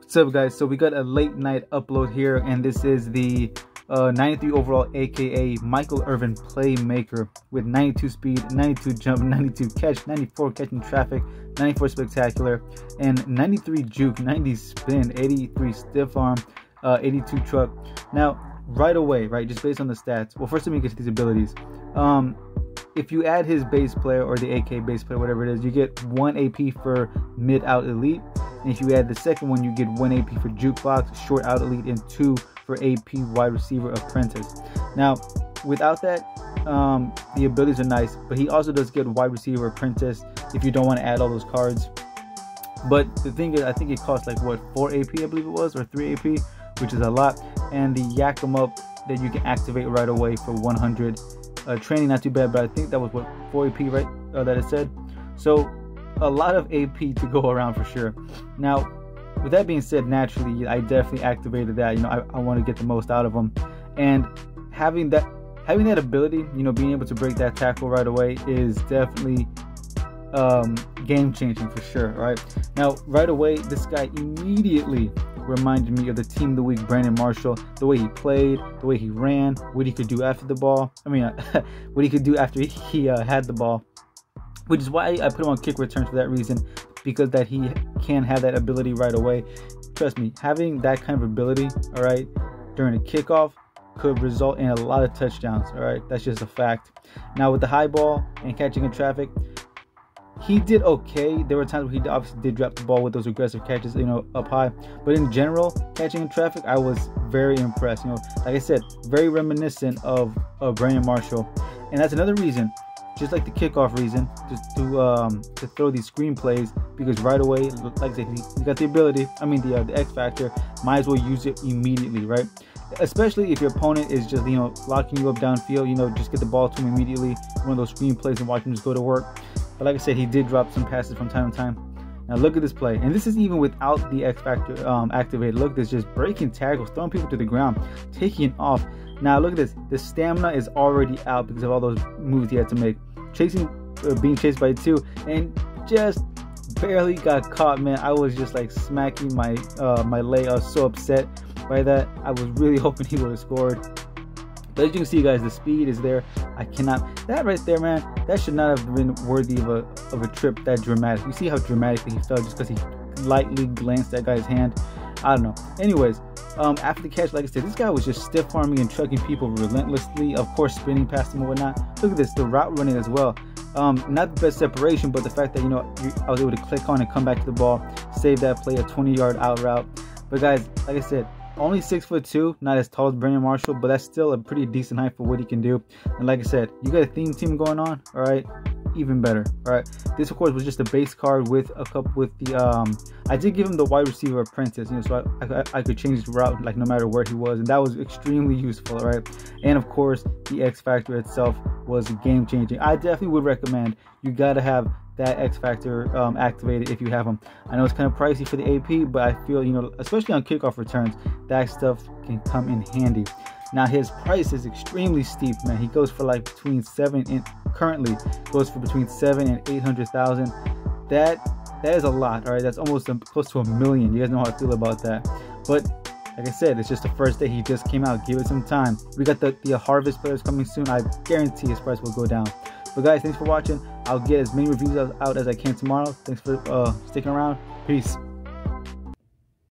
What's up, guys? So we got a late night upload here, and this is the 93 overall, aka Michael Irvin Playmaker, with 92 speed, 92 jump, 92 catch, 94 catching traffic, 94 spectacular, and 93 juke, 90 spin, 83 stiff arm, 82 truck. Now, right away, right, just based on the stats. Well, first let me get to these abilities. If you add his base player, or the AK base player, whatever it is, you get 1 AP for mid out elite. And if you add the second one, you get 1 AP for jukebox, short out elite, and 2 for AP wide receiver apprentice. Now, without that, the abilities are nice, but he also does get wide receiver apprentice if you don't want to add all those cards. But the thing is, I think it costs like what, 4 AP, I believe it was, or 3 AP, which is a lot. And the yak 'em up that you can activate right away for 100. Training, not too bad, but I think that was what, 4 AP, right? That it said. So a lot of AP to go around for sure. Now, with that being said, naturally, I definitely activated that. You know, I want to get the most out of them, and having that ability, you know, being able to break that tackle right away is definitely game changing for sure. Right now, right away, this guy immediately reminded me of the Team of the Week Brandon Marshall. The way he played, the way he ran, what he could do after the ball. I mean, what he could do after he had the ball, which is why I put him on kick returns for that reason, because that he can have that ability right away. Trust me, having that kind of ability, all right, during a kickoff could result in a lot of touchdowns. All right, that's just a fact. Now, with the high ball and catching in traffic, he did okay. There were times where he obviously did drop the ball with those aggressive catches, you know, up high. But in general, catching in traffic, I was very impressed. You know, like I said, very reminiscent of Brandon Marshall. And that's another reason, just like the kickoff reason, just to throw these screen plays, because right away, like I said, he got the ability. I mean, the X factor. Might as well use it immediately, right? Especially if your opponent is just, you know, locking you up downfield. You know, just get the ball to him immediately. One of those screen plays and watch him just go to work. But like I said, he did drop some passes from time to time. Now look at this play, and this is even without the X factor activated. Look at this, just breaking tackles, throwing people to the ground, taking off. Now look at this, the stamina is already out because of all those moves he had to make. Being chased by 2, and just barely got caught, man. I was just like smacking my leg. I was so upset by that. I was really hoping he would have scored. But as you can see, guys, the speed is there. I cannot. That right there, man, that should not have been worthy of a trip that dramatic. You see how dramatically he fell just because he lightly glanced at that guy's hand. I don't know. Anyways, after the catch, like I said, this guy was just stiff arming and trucking people relentlessly. Of course, spinning past him and whatnot. Look at this, the route running as well. Not the best separation, but the fact that, you know, I was able to click on and come back to the ball, save that play, a 20-yard out route. But guys, like I said, only 6'2", not as tall as Brandon Marshall, but that's still a pretty decent height for what he can do. And like I said, you got a theme team going on, all right, even better. All right, this of course was just a base card with a couple with the I did give him the wide receiver apprentice, you know, so I could change his route like no matter where he was, and that was extremely useful. All right, and of course the X factor itself was game changing. I definitely would recommend, you got to have that X factor activated if you have them. I know it's kind of pricey for the AP, but I feel, you know, especially on kickoff returns, that stuff can come in handy. Now his price is extremely steep, man. He goes for like between currently goes for between 7 and 800,000. That is a lot. All right, that's almost close to $1 million. You guys know how I feel about that. But like I said, it's just the first day. He just came out. Give it some time. We got the harvest players coming soon. I guarantee his price will go down. But guys, thanks for watching. I'll get as many reviews out as I can tomorrow. Thanks for sticking around. Peace.